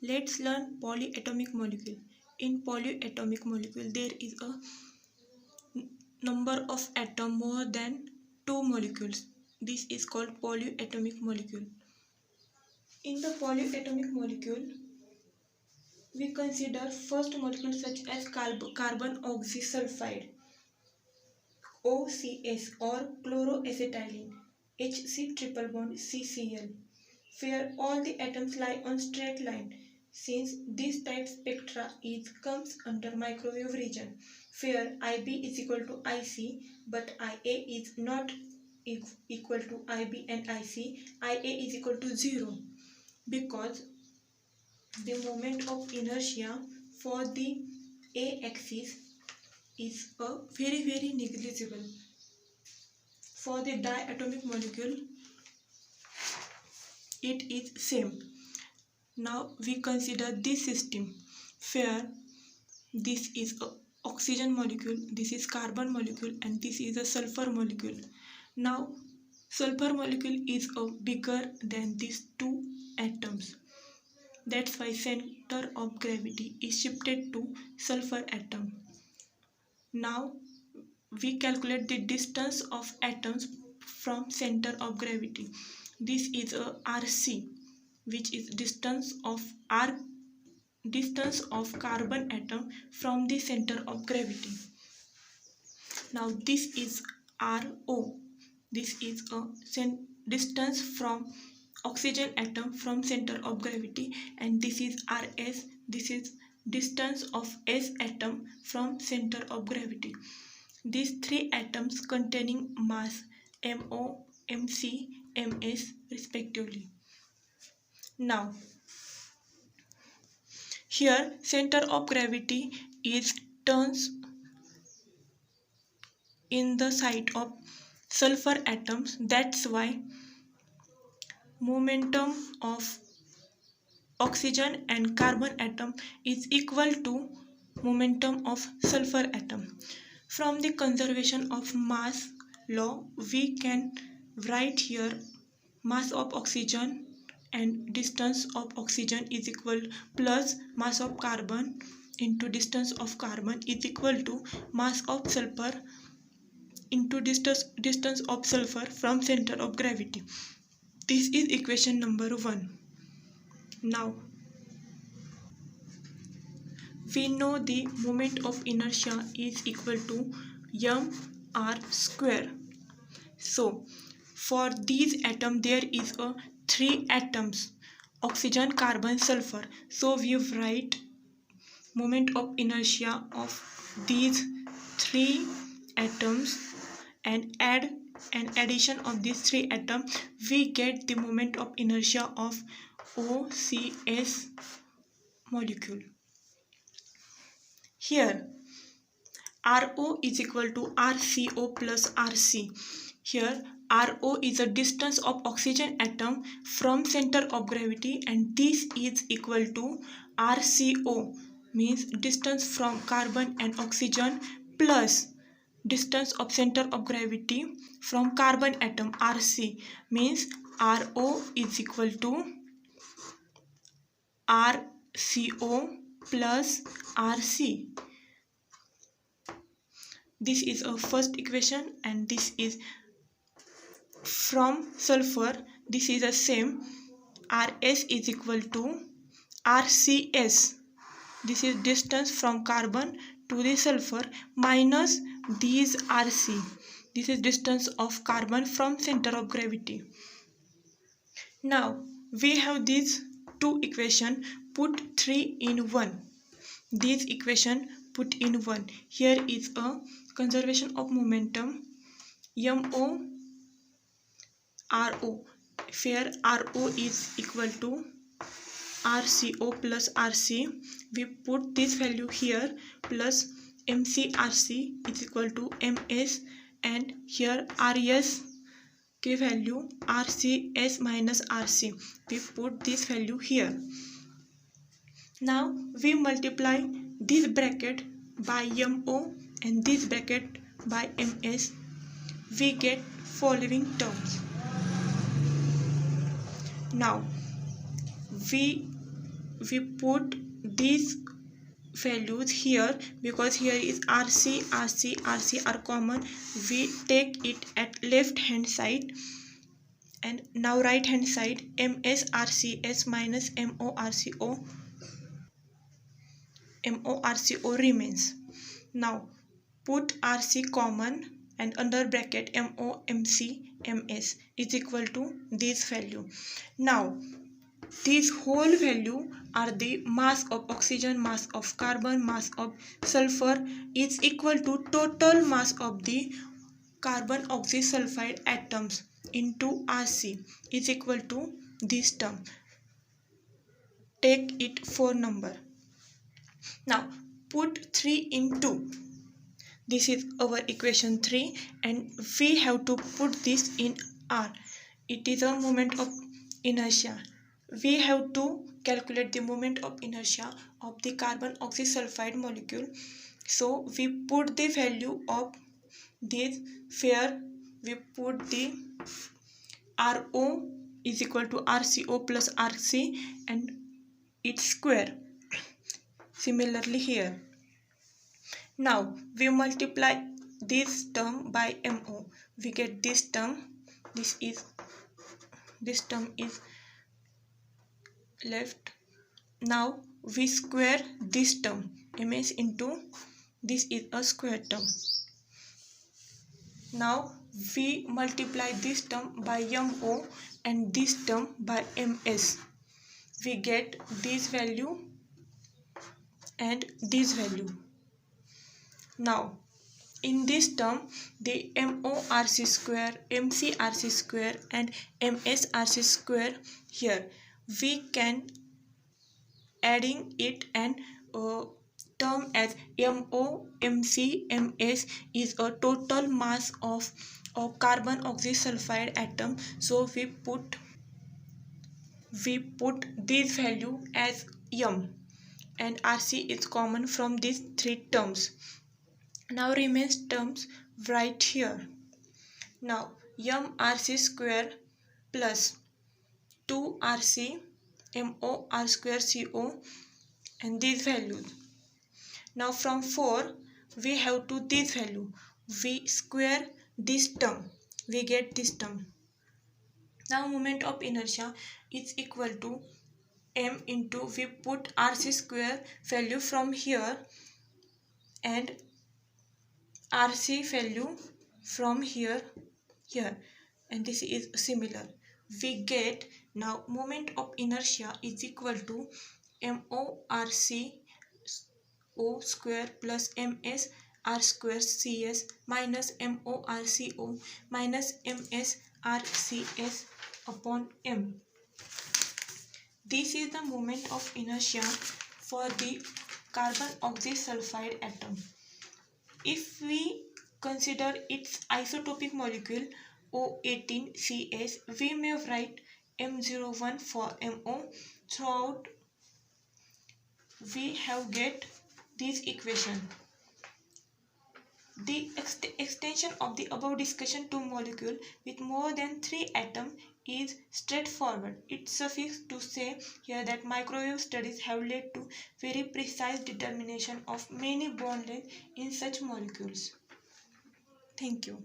Let's learn polyatomic molecule. In polyatomic molecule, there is a number of atom more than 2 molecules. This is called polyatomic molecule. In the polyatomic molecule, we consider first molecule such as carbon oxysulfide, OCS, or chloroacetylene, HC triple bond CCl, where all the atoms lie on straight line. Since this type spectra comes under microwave region, where IB is equal to IC, but IA is not equal to IB and IC, IA is equal to 0, because the moment of inertia for the A axis is very negligible. For the diatomic molecule, it is same. Now we consider this system where this is a oxygen molecule, this is carbon molecule, and this is a sulfur molecule. Now sulfur molecule is bigger than these two atoms. That's why center of gravity is shifted to sulfur atom. Now we calculate the distance of atoms from center of gravity. This is a RC, which is distance of carbon atom from the center of gravity. Now this is RO. This is a distance from oxygen atom from center of gravity, and this is RS. This is distance of S atom from center of gravity. These three atoms containing mass MO, MC, MS respectively. Now here center of gravity is turns in the side of sulfur atoms. That's why momentum of oxygen and carbon atom is equal to momentum of sulfur atom. From the conservation of mass law, we can write here mass of oxygen and distance of oxygen is equal plus mass of carbon into distance of carbon is equal to mass of sulfur into distance of sulfur from center of gravity. This is equation number 1. Now we know the moment of inertia is equal to mr square. So for these atoms there is 3 atoms, oxygen, carbon, sulfur. So we write moment of inertia of these 3 atoms and add an addition of these 3 atoms, we get the moment of inertia of OCS molecule. Here RO is equal to RCO plus RC. Here RO is a distance of oxygen atom from center of gravity, and this is equal to RCO, means distance from carbon and oxygen plus distance of center of gravity from carbon atom RC, means RO is equal to RCO plus RC. This is a first equation, and this is from sulfur. This is the same. RS is equal to RCS. This is distance from carbon to the sulfur minus these RC. This is distance of carbon from center of gravity. Now we have these 2 equations, put 3 in 1. This equation put in 1. Here is a conservation of momentum MO RO, where RO is equal to RCO plus RC. We put this value here plus MCRC is equal to MS, and here RS के value RCS minus RC. We put this value here. Now we multiply this bracket by MO and this bracket by MS. We get following terms. Now we we put these values here because here is RC, RC, RC are common. We take it at left hand side, and now right hand side MSRCS minus MORCO remains. Now put RC common and under bracket MOMC MS is equal to this value. Now these whole value are the mass of oxygen, mass of carbon, mass of sulfur is equal to total mass of the carbon oxysulfide atoms into RC is equal to this term. Take it for number. Now put 3 into, this is our equation 3, and we have to put this in R. It is a moment of inertia. We have to calculate the moment of inertia of the carbon oxysulfide molecule. So we put the value of this, where we put the RO is equal to RCO plus RC and its square. Similarly here. Now we multiply this term by MO. We get this term. This term is left. Now we square this term. MS into this is a square term. Now we multiply this term by MO and this term by MS. We get this value and this value. Now in this term the MORC square, MCRC square and MSRC square, here we can adding it and term as MOMC MS is a total mass of carbon oxysulfide atom. So we put this value as M, and RC is common from these three terms. Now remains terms right here. Now MRC square plus 2RC MOR square CO and these values. Now from 4 we have to this value. We square this term. We get this term. Now moment of inertia is equal to M into, we put RC square value from here and RC value from here, and this is similar. We get now moment of inertia is equal to MORC O square plus MS R square CS minus MORCO minus MS RCS upon M. This is the moment of inertia for the carbon oxysulfide atom. If we consider its isotopic molecule O18CS, we may write M01 for MO. Throughout we have get this equation. The extension of the above discussion to molecule with more than 3 atoms is straightforward. It suffices to say here that microwave studies have led to very precise determination of many bond lengths in such molecules. Thank you.